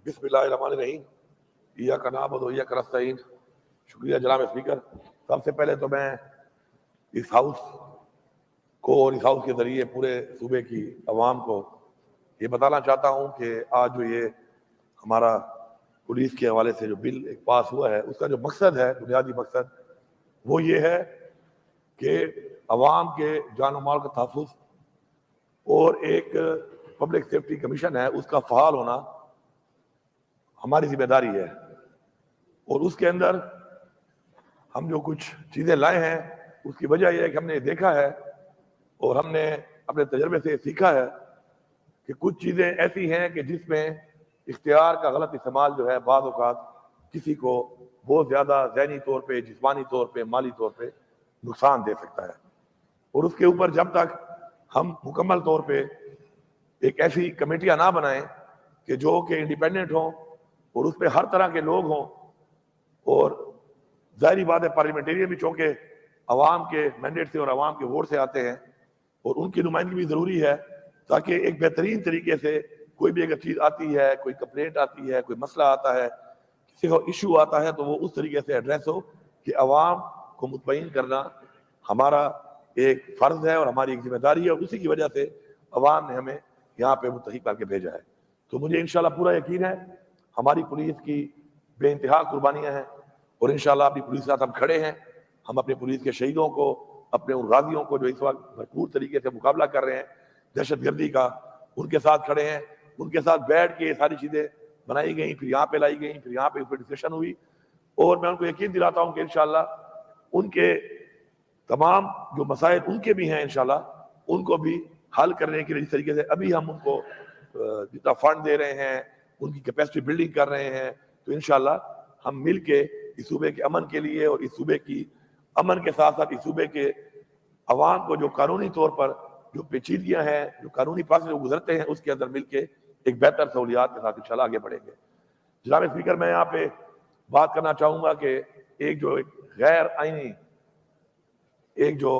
بسم اللہ الرحمن الرحیم ایاک نعبد و ایاک نستعین. شکریہ جناب اسپیکر. سب سے پہلے تو میں اس ہاؤس کو اور اس ہاؤس کے ذریعے پورے صوبے کی عوام کو یہ بتانا چاہتا ہوں کہ آج جو یہ ہمارا پولیس کے حوالے سے جو بل ایک پاس ہوا ہے، اس کا جو مقصد ہے، بنیادی مقصد وہ یہ ہے کہ عوام کے جان و مال کا تحفظ اور ایک پبلک سیفٹی کمیشن ہے، اس کا فعال ہونا ہماری ذمہ داری ہے. اور اس کے اندر ہم جو کچھ چیزیں لائے ہیں اس کی وجہ یہ ہے کہ ہم نے دیکھا ہے اور ہم نے اپنے تجربے سے سیکھا ہے کہ کچھ چیزیں ایسی ہیں کہ جس میں اختیار کا غلط استعمال جو ہے بعض اوقات کسی کو بہت زیادہ ذہنی طور پہ، جسمانی طور پہ، مالی طور پہ نقصان دے سکتا ہے. اور اس کے اوپر جب تک ہم مکمل طور پہ ایک ایسی کمیٹیاں نہ بنائیں کہ جو کہ انڈیپینڈنٹ ہوں اور اس پہ ہر طرح کے لوگ ہوں، اور ظاہری بات ہے پارلیمنٹیرین بھی چونکہ عوام کے مینڈیٹ سے اور عوام کے ووٹ سے آتے ہیں اور ان کی نمائندگی بھی ضروری ہے تاکہ ایک بہترین طریقے سے کوئی بھی اگر چیز آتی ہے، کوئی کمپلینٹ آتی ہے، کوئی مسئلہ آتا ہے، کسی کو ایشو آتا ہے، تو وہ اس طریقے سے ایڈریس ہو کہ عوام کو مطمئن کرنا ہمارا ایک فرض ہے اور ہماری ایک ذمہ داری ہے. اور اسی کی وجہ سے عوام نے ہمیں یہاں پہ منتخب کر کے بھیجا ہے. تو مجھے انشاءاللہ پورا یقین ہے ہماری پولیس کی بے انتہا قربانیاں ہیں اور انشاءاللہ اپنی پولیس کے ساتھ ہم کھڑے ہیں. ہم اپنے پولیس کے شہیدوں کو، اپنے ان غازیوں کو جو اس وقت بھرپور طریقے سے مقابلہ کر رہے ہیں دہشت گردی کا، ان کے ساتھ کھڑے ہیں. ان کے ساتھ بیٹھ کے یہ ساری چیزیں بنائی گئیں، پھر یہاں پہ لائی گئیں، پھر یہاں پہ ڈسکشن ہوئی، اور میں ان کو یقین دلاتا ہوں کہ انشاءاللہ ان کے تمام جو مسائل ان کے بھی ہیں انشاءاللہ ان کو بھی حل کرنے کے لیے جس طریقے سے ابھی ہم ان کو جتنا فنڈ دے رہے ہیں، ان کی کیپیسٹی بلڈنگ کر رہے ہیں، تو انشاءاللہ ہم مل کے اس صوبے کے امن کے لیے اور اس صوبے کی امن کے ساتھ ساتھ اس صوبے کے عوام کو جو قانونی طور پر جو پیچیدگیاں ہیں، جو قانونی پاس سے گزرتے ہیں، اس کے اندر مل کے ایک بہتر سہولیات کے ساتھ انشاءاللہ آگے بڑھیں گے. جناب اسپیکر، میں یہاں پہ بات کرنا چاہوں گا کہ ایک غیر آئینی ایک جو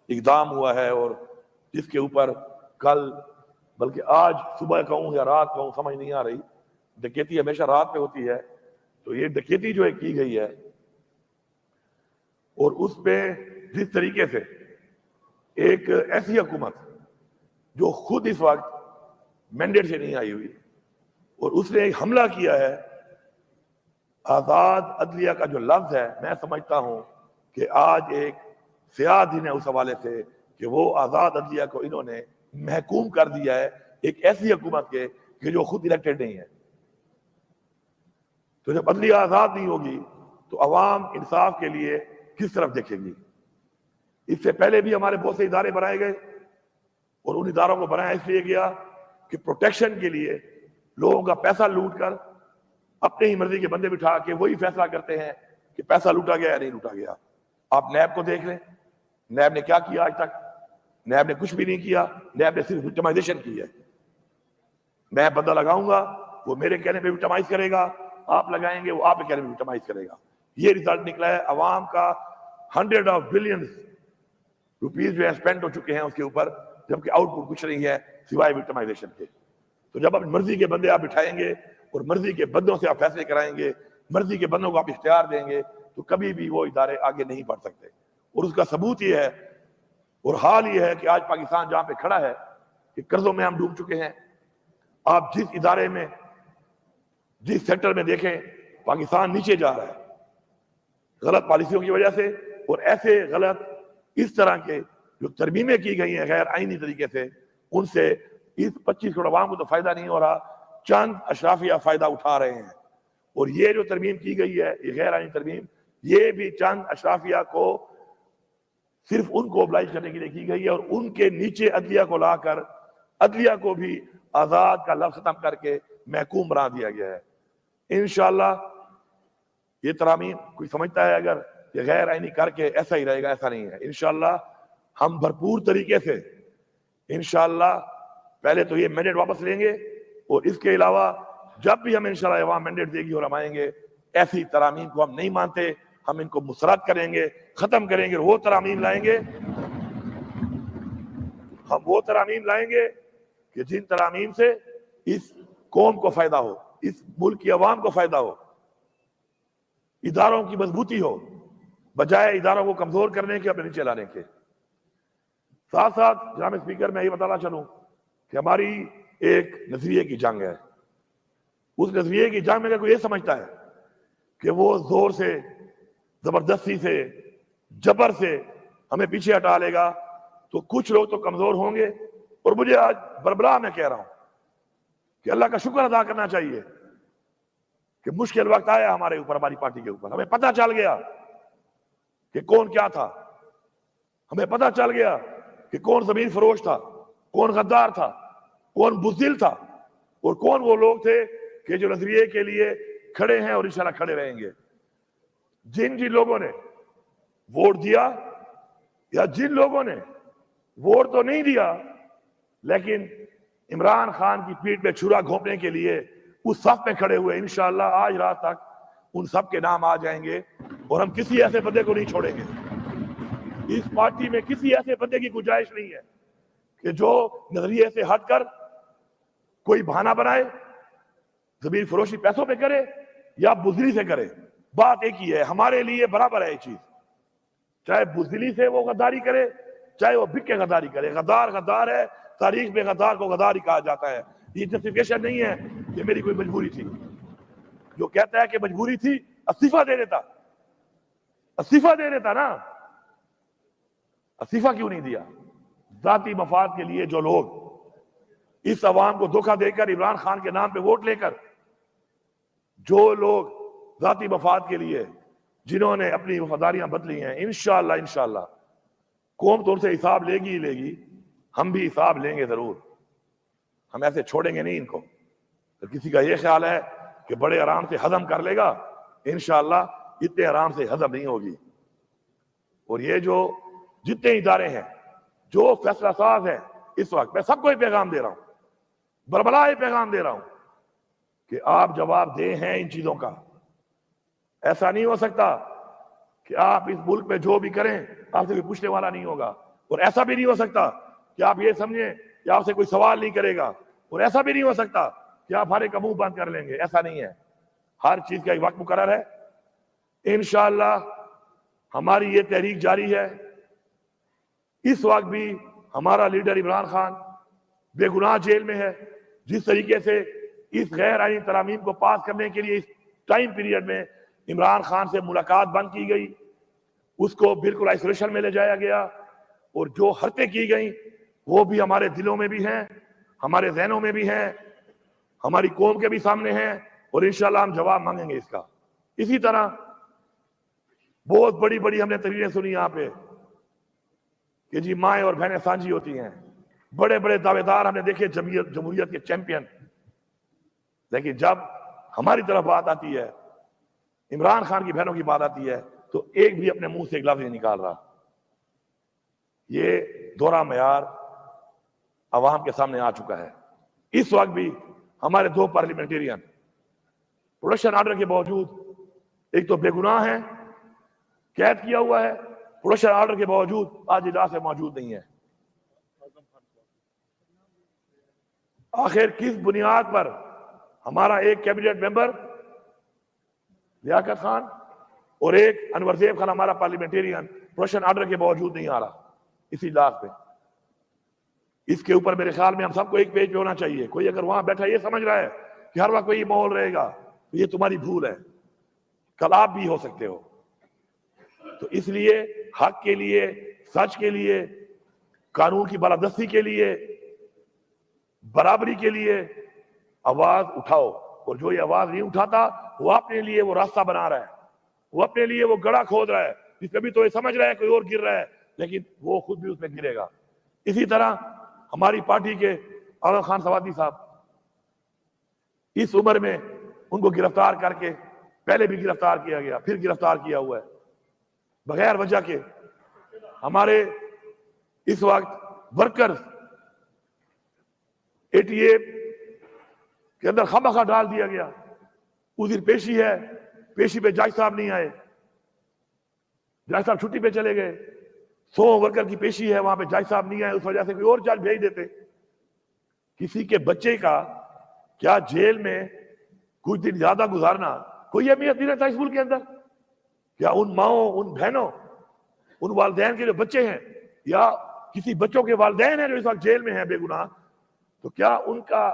اقدام ہوا ہے اور جس کے اوپر کل بلکہ آج صبح کہوں یا رات کہوں سمجھ نہیں آ رہی، ڈکیتی ہمیشہ رات پہ ہوتی ہے، تو یہ ڈکیتی جو کی گئی ہے اور اس پہ جس طریقے سے ایک ایسی حکومت جو خود اس وقت مینڈیٹ سے نہیں آئی ہوئی اور اس نے ایک حملہ کیا ہے، آزاد عدلیہ کا جو لفظ ہے، میں سمجھتا ہوں کہ آج ایک سیاہ دن ہے اس حوالے سے کہ وہ آزاد عدلیہ کو انہوں نے محکوم کر دیا ہے ایک ایسی حکومت کے کہ جو خود الیکٹڈ نہیں ہے. تو جب عدلیہ آزاد نہیں ہوگی تو عوام انصاف کے لیے کس طرف دیکھے گی؟ اس سے پہلے بھی ہمارے بہت سے ادارے بنائے گئے اور ان اداروں کو بنایا اس لیے گیا کہ پروٹیکشن کے لیے لوگوں کا پیسہ لوٹ کر اپنے ہی مرضی کے بندے بٹھا کے وہی فیصلہ کرتے ہیں کہ پیسہ لوٹا گیا یا نہیں لوٹا گیا. آپ نیب کو دیکھ لیں، نیب نے کیا کیا آج تک؟ نیب نے کچھ بھی نہیں کیا. نیب نے صرف وکٹمائزیشن کی ہے. میں بندہ لگاؤں گا، وہ میرے کہنے پہ وکٹمائز کرے گا، آپ لگائیں گے وہ آپ کے کہنے پہ وکٹمائز کرے گا. یہ ریزلٹ نکلا ہے. عوام کا 100 بلین روپیز جو ہے اسپینڈ ہو چکے ہیں اس کے اوپر، جبکہ آؤٹ پٹ کچھ نہیں ہے سوائے وکٹمائزیشن کے. تو جب اپنی مرضی کے بندے آپ بٹھائیں گے اور مرضی کے بندوں سے آپ فیصلے کرائیں گے، مرضی کے بندوں کو آپ اختیار دیں گے، تو کبھی بھی وہ ادارے آگے نہیں بڑھ سکتے. اور اس کا ثبوت یہ ہے اور حال یہ ہے کہ آج پاکستان جہاں پہ کھڑا ہے کہ قرضوں میں ہم ڈوب چکے ہیں. آپ جس ادارے میں، جس سیکٹر میں دیکھیں، پاکستان نیچے جا رہا ہے غلط پالیسیوں کی وجہ سے. اور ایسے غلط اس طرح کے جو ترمیمیں کی گئی ہیں غیر آئینی طریقے سے، ان سے اس 25 کروڑ عوام کو تو فائدہ نہیں ہو رہا، چند اشرافیہ فائدہ اٹھا رہے ہیں. اور یہ جو ترمیم کی گئی ہے، یہ غیر آئینی ترمیم، یہ بھی چند اشرافیہ کو صرف ان کو oblige کرنے کے لیے کی گئی ہے اور ان کے نیچے عدلیہ کو لا کر عدلیہ کو بھی آزاد کا لفظ ختم کر کے محکوم بنا دیا گیا ہے. انشاءاللہ یہ ترامیم کوئی سمجھتا ہے اگر یہ غیر آئینی کر کے ایسا ہی رہے گا، ایسا نہیں ہے. انشاءاللہ ہم بھرپور طریقے سے انشاءاللہ پہلے تو یہ مینڈیٹ واپس لیں گے اور اس کے علاوہ جب بھی ہم انشاءاللہ عوام مینڈیٹ دے گی اور ہم آئیں گے، ایسی ترامیم کو ہم نہیں مانتے، ہم ان کو مسرد کریں گے، ختم کریں گے. وہ ترامیم لائیں گے، ہم وہ ترامیم لائیں گے کہ جن ترامیم سے اس قوم کو فائدہ ہو. اس ملک کی عوام کو فائدہ ہو، اداروں کی مضبوطی ہو، بجائے اداروں کو کمزور کرنے کے، اپنے نیچے لانے کے۔ ساتھ ساتھ جناب اسپیکر میں یہ بتانا چاہوں کہ ہماری ایک نظریے کی جنگ ہے۔ اس نظریے کی جنگ میں اگر کوئی یہ سمجھتا ہے کہ وہ زور سے، زبردستی سے، جبر سے ہمیں پیچھے ہٹا لے گا تو کچھ لوگ تو کمزور ہوں گے۔ اور مجھے آج بربلا میں کہہ رہا ہوں کہ اللہ کا شکر ادا کرنا چاہیے کہ مشکل وقت آیا ہمارے اوپر، ہماری پارٹی کے اوپر، ہمیں پتہ چل گیا کہ کون کیا تھا، ہمیں پتہ چل گیا کہ کون زمین فروش تھا، کون غدار تھا، کون بزدل تھا، اور کون وہ لوگ تھے کہ جو نظریے کے لیے کھڑے ہیں اور انشاءاللہ کھڑے رہیں گے۔ جن لوگوں نے ووٹ دیا، یا جن لوگوں نے ووٹ تو نہیں دیا لیکن عمران خان کی پیٹھ پہ چھرا گھونپنے کے لیے اس صف میں کھڑے ہوئے، انشاءاللہ آج رات تک ان سب کے نام آ جائیں گے، اور ہم کسی ایسے بندے کو نہیں چھوڑیں گے۔ اس پارٹی میں کسی ایسے بندے کی گنجائش نہیں ہے کہ جو نظریے سے ہٹ کر کوئی بہانہ بنائے، زمین فروشی پیسوں پہ کرے یا بزدلی سے کرے۔ بات ایک ہی ہے، ہمارے لیے برابر ہے یہ چیز، چاہے بزدلی سے وہ غداری کرے، چاہے وہ بک کے غداری کرے۔ غدار غدار ہے، تاریخ میں غدار کو غدار ہی کہا جاتا ہے۔ یہ جسٹیفیکیشن نہیں ہے کہ میری کوئی مجبوری تھی۔ جو کہتا ہے کہ مجبوری تھی، استعفیٰ دے دیتا، استعفیٰ دے دیتا نا، استعفیٰ کیوں نہیں دیا؟ ذاتی مفاد کے لیے جو لوگ اس عوام کو دھوکہ دے کر عمران خان کے نام پہ ووٹ لے کر، جو لوگ ذاتی مفاد کے لیے جنہوں نے اپنی وفاداریاں بدلی ہیں، انشاءاللہ قوم تو ان سے حساب لے گی ہی لے گی، ہم بھی حساب لیں گے ضرور۔ ہم ایسے چھوڑیں گے نہیں ان کو۔ تو کسی کا یہ خیال ہے کہ بڑے آرام سے ہضم کر لے گا، انشاءاللہ اتنے آرام سے ہضم نہیں ہوگی۔ اور یہ جو جتنے ادارے ہیں جو فیصلہ ساز ہیں، اس وقت میں سب کو یہ پیغام دے رہا ہوں، بربلا یہ پیغام دے رہا ہوں کہ آپ جواب دہ ہیں ان چیزوں کا۔ ایسا نہیں ہو سکتا کہ آپ اس ملک میں جو بھی کریں آپ سے کوئی پوچھنے والا نہیں ہوگا، اور ایسا بھی نہیں ہو سکتا کہ آپ یہ سمجھیں کہ آپ سے کوئی سوال نہیں کرے گا، اور ایسا بھی نہیں ہو سکتا کہ آپ ہر ایک کا منہ بند کر لیں گے۔ ایسا نہیں ہے، ہر چیز کا ایک وقت مقرر ہے۔ انشاءاللہ ہماری یہ تحریک جاری ہے۔ اس وقت بھی ہمارا لیڈر عمران خان بے گناہ جیل میں ہے۔ جس طریقے سے اس غیر آئینی ترامیم کو پاس کرنے کے لیے اس ٹائم پیریڈ میں عمران خان سے ملاقات بند کی گئی، اس کو بالکل آئسولیشن میں لے جایا گیا، اور جو حرکتیں کی گئیں وہ بھی ہمارے دلوں میں بھی ہیں، ہمارے ذہنوں میں بھی ہیں، ہماری قوم کے بھی سامنے ہیں، اور انشاءاللہ ہم جواب مانگیں گے اس کا۔ اسی طرح بہت بڑی بڑی ہم نے تقریریں سنی یہاں پہ کہ جی مائیں اور بہنیں سانجھی ہوتی ہیں، بڑے بڑے دعوے دار ہم نے دیکھے، جمہوریت کے چیمپئن، لیکن جب ہماری طرف بات آتی ہے، عمران خان کی بہنوں کی بات آتی ہے، تو ایک بھی اپنے منہ سے ایک لفظ نہیں نکال رہا۔ یہ دوہرا معیار عوام کے سامنے آ چکا ہے۔ اس وقت بھی ہمارے دو پارلیمنٹیرین پروڈکشن آرڈر کے باوجود، ایک تو بے گناہ ہے، قید کیا ہوا ہے، پروڈکشن آرڈر کے باوجود آج اجلاس میں موجود نہیں ہے۔ آخر کس بنیاد پر ہمارا ایک کیبنٹ ممبر لیاقت خان اور ایک انور زیب خان ہمارا پارلیمنٹیرین پروڈکشن آرڈر کے باوجود نہیں آ رہا اس اجلاس پہ؟ اس کے اوپر میرے خیال میں ہم سب کو ایک پیج پہ ہونا چاہیے۔ کوئی اگر وہاں بیٹھا یہ سمجھ رہا ہے کہ ہر وقت وہی ماحول رہے گا تو یہ تمہاری بھول ہے، کل آپ بھی ہو سکتے ہو۔ تو اس لیے حق کے لیے، سچ کے لیے، قانون کی بالادستی کے لیے، برابری کے لیے آواز اٹھاؤ، اور جو یہ آواز نہیں اٹھاتا وہ اپنے لیے وہ راستہ بنا رہا ہے، وہ اپنے لیے وہ گڑھا کھود رہا ہے، جس کبھی تو یہ سمجھ رہا ہے کوئی اور گر رہا ہے، لیکن وہ خود بھی اس میں گرے گا۔ اسی طرح ہماری پارٹی کے اعظم خان سوادی صاحب، اس عمر میں ان کو گرفتار کر کے، پہلے بھی گرفتار کیا گیا، پھر گرفتار کیا ہوا ہے بغیر وجہ کے۔ ہمارے اس وقت ورکرز 88 کے اندر خامخواہ ڈال دیا گیا۔ اس دن پیشی ہے، پیشی پہ جج صاحب نہیں آئے، جج صاحب چھٹی پہ چلے گئے۔ 100 ورکر کی پیشی ہے، وہاں پہ جج صاحب نہیں آئے، اس وجہ سے کوئی اور جج بھیج دیتے۔ کسی کے بچے کا کیا جیل میں کچھ دن زیادہ گزارنا کوئی اہمیت نہیں رہتا اس ملک کے اندر. کیا ان ماؤں، ان بہنوں، ان والدین کے جو بچے ہیں یا کسی بچوں کے والدین ہیں جو اس وقت جیل میں ہیں بے گناہ، تو کیا ان کا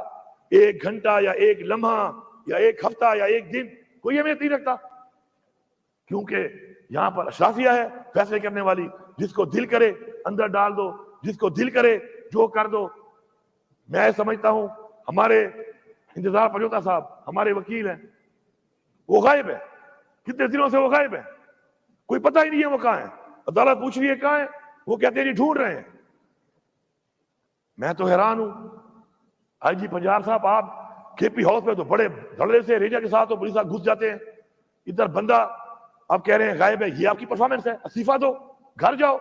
ایک گھنٹہ یا ایک لمحہ یا ایک ہفتہ یا ایک دن کوئی اہمیت نہیں رکھتا؟ کیونکہ یہاں پر اشرافیہ ہے فیصلے کرنے والی، جس کو دل کرے اندر ڈال دو، جس کو دل کرے جو کر دو. میں سمجھتا ہوں ہمارے انتظار پنجوتا صاحب ہمارے وکیل ہیں، وہ غائب ہے، کتنے دنوں سے وہ غائب ہے، کوئی پتہ ہی نہیں ہے وہ کہاں ہے. عدالت پوچھ رہی ہے کہاں ہے، وہ کہتے ہیں نہیں ڈھونڈ رہے ہیں. میں تو حیران ہوں. آئی جی پنجاب صاحب آپ کے پی ہاؤس میں تو بڑے دھڑے سے ریجا کے ساتھ تو پولیس صاحب گھس جاتے ہیں، ادھر بندہ آپ کہہ رہے ہیں غائب ہے. یہ آپ کی پرفارمنس ہے؟ استعفیٰ دو، گھر جاؤ.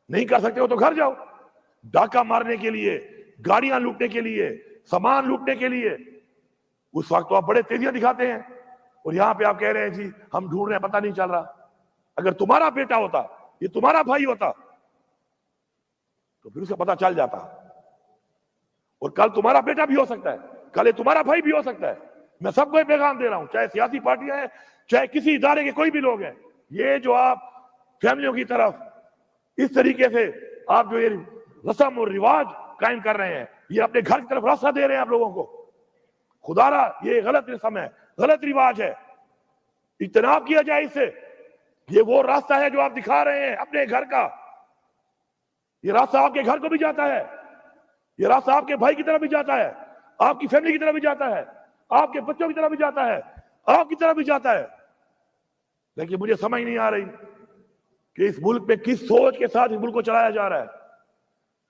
نہیں کر سکتے ہو تو گھر جاؤ. ڈاکہ مارنے کے لیے، گاڑیاں لوٹنے کے لیے، سامان لوٹنے کے لیے اس وقت تو آپ بڑے تیزیاں دکھاتے ہیں، اور یہاں پہ آپ کہہ رہے ہیں جی ہم ڈھونڈ رہے ہیں پتہ نہیں چل رہا. اگر تمہارا بیٹا ہوتا، یہ تمہارا بھائی ہوتا تو پھر اسے پتہ چل جاتا. اور کل تمہارا بیٹا بھی ہو سکتا ہے، کل یہ تمہارا بھائی بھی ہو سکتا ہے. میں سب کو یہ پیغام دے رہا ہوں، چاہے سیاسی پارٹیاں ہیں، چاہے کسی ادارے کے کوئی بھی لوگ ہیں. یہ جو آپ فیملیوں کی طرف اس طریقے سے آپ جو یہ رسم اور رواج قائم کر رہے ہیں، یہ اپنے گھر کی طرف راستہ دے رہے ہیں آپ لوگوں کو. خدا را یہ غلط رسم ہے، غلط رواج ہے، اجتناب کیا جائے اس سے. یہ وہ راستہ ہے جو آپ دکھا رہے ہیں اپنے گھر کا. یہ راستہ آپ کے گھر کو بھی جاتا ہے، یہ راستہ آپ کے بھائی کی طرف بھی جاتا ہے، آپ کی فیملی کی طرف بھی جاتا ہے، آپ کے بچوں کی طرف بھی جاتا ہے، آپ کی طرف بھی جاتا ہے. لیکن مجھے سمجھ نہیں آ رہی کہ اس ملک میں کس سوچ کے ساتھ اس ملک کو چلایا جا رہا ہے،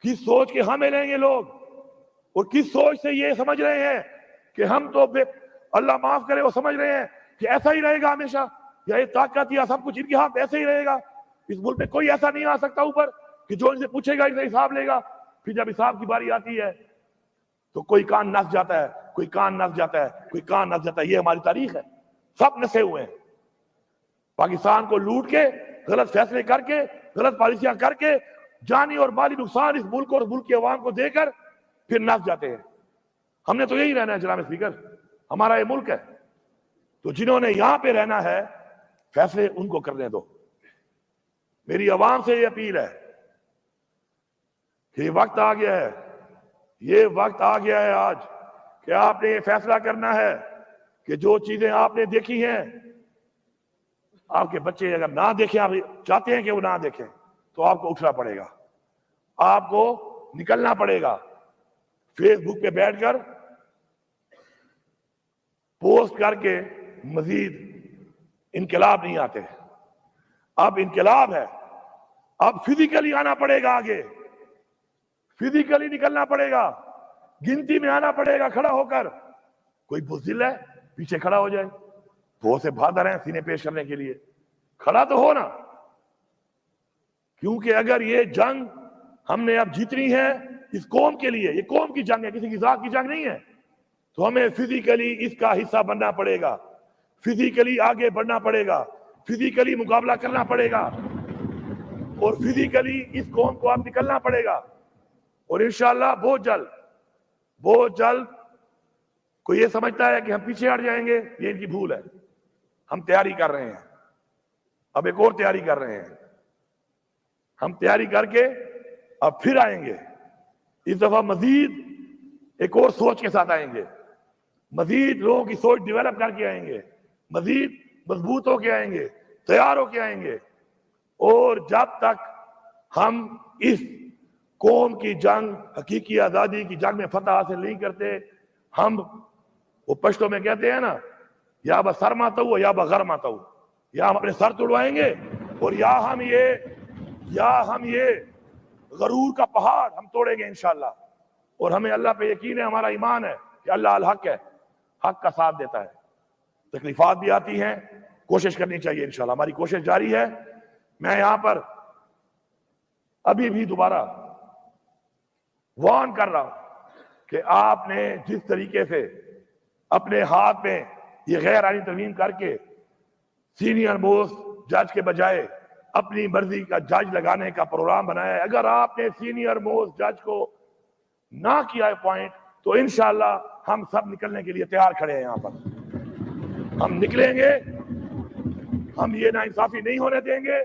کس سوچ کے ہمیں لیں گے لوگ، اور کس سوچ سے یہ سمجھ رہے ہیں کہ ہم تو اللہ معاف کرے وہ سمجھ رہے ہیں کہ ایسا ہی رہے گا ہمیشہ، یا یہ طاقت یا سب کچھ ان کے ہاتھ ایسے ہی رہے گا. اس ملک میں کوئی ایسا نہیں آ سکتا اوپر کہ جو ان سے پوچھے گا ان سے حساب لے گا. پھر جب حساب کی باری آتی ہے تو کوئی کان نس جاتا ہے، کوئی کان نس جاتا ہے، کوئی کان نس جاتا ہے. یہ ہماری تاریخ ہے، سب نسے ہوئے ہیں. پاکستان کو لوٹ کے، غلط فیصلے کر کے، غلط پالیسیاں کر کے، جانی اور مالی نقصان اس ملک اور ملک کی عوام کو دے کر پھر نس جاتے ہیں. ہم نے تو یہی رہنا ہے جناب اسپیکر، ہمارا یہ ملک ہے. تو جنہوں نے یہاں پہ رہنا ہے فیصلے ان کو کرنے دو. میری عوام سے یہ اپیل ہے کہ یہ وقت آ گیا ہے، یہ وقت آ گیا ہے آج کہ آپ نے یہ فیصلہ کرنا ہے کہ جو چیزیں آپ نے دیکھی ہیں، آپ کے بچے اگر نہ دیکھیں، آپ چاہتے ہیں کہ وہ نہ دیکھیں، تو آپ کو اٹھنا پڑے گا، آپ کو نکلنا پڑے گا. فیس بک پہ بیٹھ کر پوسٹ کر کے مزید انقلاب نہیں آتے. اب انقلاب ہے، اب فزیکلی آنا پڑے گا، آگے فزیکلی نکلنا پڑے گا، گنتی میں آنا پڑے گا کھڑا ہو کر. کوئی بزدل ہے پیچھے کھڑا ہو جائے تو اسے بہادر ہیں سینے پیش کرنے کے لیے، کھڑا تو ہونا. کیونکہ اگر یہ جنگ ہم نے اب جیتنی ہے اس قوم کے لیے، یہ قوم کی جنگ ہے، کسی کی ذات کی جنگ نہیں ہے، تو ہمیں فزیکلی اس کا حصہ بننا پڑے گا، فزیکلی آگے بڑھنا پڑے گا، فزیکلی مقابلہ کرنا پڑے گا، اور فزیکلی اس قوم کو اب نکلنا پڑے گا. اور انشاءاللہ بہت جلد کوئی یہ سمجھتا ہے کہ ہم پیچھے ہٹ جائیں گے، یہ ان کی بھول ہے. ہم تیاری کر رہے ہیں، اب ایک اور تیاری کر رہے ہیں. ہم تیاری کر کے اب پھر آئیں گے، اس دفعہ مزید ایک اور سوچ کے ساتھ آئیں گے، مزید لوگوں کی سوچ ڈیولپ کر کے آئیں گے، مزید مضبوط ہو کے آئیں گے، تیار ہو کے آئیں گے. اور جب تک ہم اس قوم کی جنگ، حقیقی آزادی کی جنگ میں فتح حاصل نہیں کرتے، ہم وہ پشتوں میں کہتے ہیں نا، یا با سر ماتا ہوا یا با غر ماتا ہوا، یا ہم اپنے سر توڑوائیں گے، اور یا ہم یہ غرور کا پہاڑ ہم توڑیں گے انشاءاللہ. اور ہمیں اللہ پہ یقین ہے، ہمارا ایمان ہے کہ اللہ الحق ہے، حق کا ساتھ دیتا ہے. تکلیفات بھی آتی ہیں، کوشش کرنی چاہیے انشاءاللہ، ہماری کوشش جاری ہے. میں یہاں پر ابھی بھی دوبارہ وارن کر رہا ہوں کہ آپ نے جس طریقے سے اپنے ہاتھ میں یہ غیر آئینی ترمیم کر کے سینئر موسٹ جج کے بجائے اپنی مرضی کا جج لگانے کا پروگرام بنایا ہے، اگر آپ نے سینئر موسٹ جج کو نہ کیا ہے پوائنٹ، تو انشاءاللہ ہم سب نکلنے کے لیے تیار کھڑے ہیں یہاں پر. ہم نکلیں گے, ہم یہ ناانصافی نہیں ہونے دیں گے,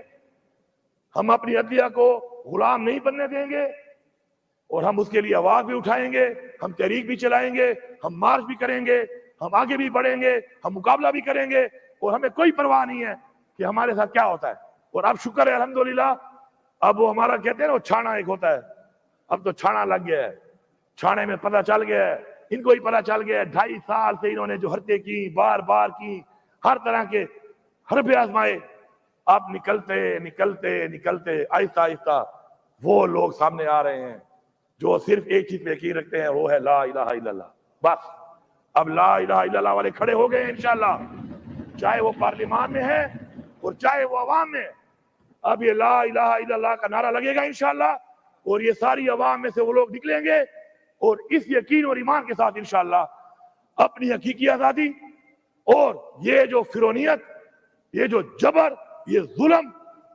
ہم اپنی عدلیہ کو غلام نہیں بننے دیں گے, اور ہم اس کے لیے آواز بھی اٹھائیں گے, ہم تحریک بھی چلائیں گے, ہم مارچ بھی کریں گے, ہم آگے بھی بڑھیں گے, ہم مقابلہ بھی کریں گے, اور ہمیں کوئی پرواہ نہیں ہے کہ ہمارے ساتھ کیا ہوتا ہے. اور اب شکر ہے الحمدللہ, اب وہ ہمارا کہتے ہیں نا وہ چھانا ایک ہوتا ہے, اب تو چھانا لگ گیا ہے, چھانے میں پتہ چل گیا ہے, ان کو ہی پتہ چل گیا ہے 2.5 سال سے انہوں نے جو حرکتیں کی, بار بار کی, ہر طرح کے حربے آزمائے, اب نکلتے نکلتے نکلتے آہستہ آہستہ وہ لوگ سامنے آ رہے ہیں جو صرف ایک چیز پہ یقین رکھتے ہیں, وہ ہے لا الہ الا اللہ. بس اب لا الہ الا اللہ والے کھڑے ہو گئے ہیں انشاءاللہ, چاہے وہ پارلیمان میں ہے اور چاہے وہ عوام میں. اب یہ لا الہ الا اللہ کا نعرہ لگے گا انشاءاللہ, اور یہ ساری عوام میں سے وہ لوگ نکلیں گے, اور اس یقین اور ایمان کے ساتھ انشاءاللہ اپنی حقیقی آزادی اور یہ جو فرونیت, یہ جو جبر, یہ ظلم,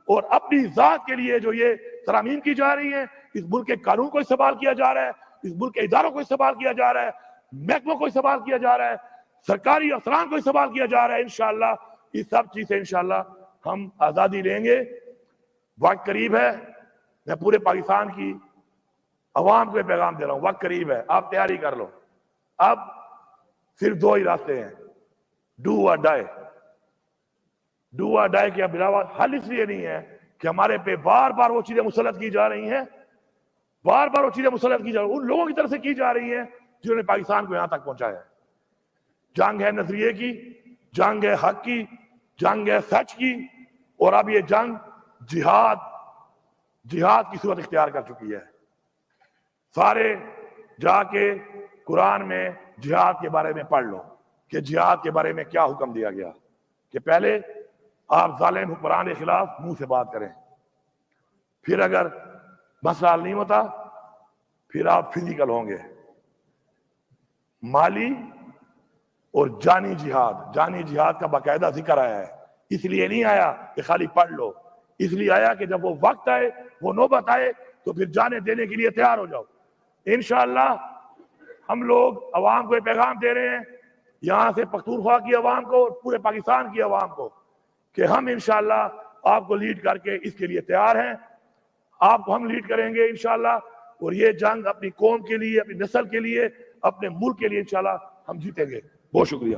اور اپنی ذات کے لیے جو یہ ترامیم کی جا رہی ہیں, اس ملک کے قانون کو استعمال کیا جا رہا ہے, اس ملک کے اداروں کو استعمال کیا جا رہا ہے, محکموں کو استعمال کیا جا رہا ہے, سرکاری افسران کو استعمال کیا جا رہا ہے, انشاءاللہ اس سب چیز سے انشاءاللہ ہم آزادی لیں گے. وقت قریب ہے, میں پورے پاکستان کی عوام کو پیغام دے رہا ہوں, وقت قریب ہے, آپ تیاری کر لو. اب صرف 2 ہی راستے ہیں, ڈو اور ڈائی. ڈو اور ڈائی کے علاوہ حل اس لیے نہیں ہے کہ ہمارے پہ بار بار وہ چیزیں مسلط کی جا رہی ہیں, بار بار وہ چیزیں مسلط کی جا رہی ہیں, ان لوگوں کی طرف سے کی جا رہی ہیں جنہوں نے پاکستان کو یہاں تک پہنچایا ہے. جنگ ہے نظریے کی, جنگ ہے حق کی, جنگ ہے سچ کی, اور اب یہ جنگ جہاد کی صورت اختیار کر چکی ہے. سارے جا کے قرآن میں جہاد کے بارے میں پڑھ لو کہ جہاد کے بارے میں کیا حکم دیا گیا, کہ پہلے آپ ظالم حکمران کے خلاف منہ سے بات کریں, پھر اگر مسئلہ حل نہیں ہوتا پھر آپ فزیکل ہوں گے. مالی اور جانی جہاد کا باقاعدہ ذکر آیا ہے. اس لیے نہیں آیا کہ خالی پڑھ لو, اس لیے آیا کہ جب وہ وقت آئے, وہ نوبت آئے, تو پھر جانے دینے کے لیے تیار ہو جاؤ. انشاءاللہ ہم لوگ عوام کو یہ پیغام دے رہے ہیں, یہاں سے پختونخوا کی عوام کو اور پورے پاکستان کی عوام کو, کہ ہم انشاءاللہ آپ کو لیڈ کر کے اس کے لیے تیار ہیں. آپ کو ہم لیڈ کریں گے انشاءاللہ, اور یہ جنگ اپنی قوم کے لیے, اپنی نسل کے لیے, اپنے ملک کے لیے انشاءاللہ ہم جیتیں گے. بہت شکریہ.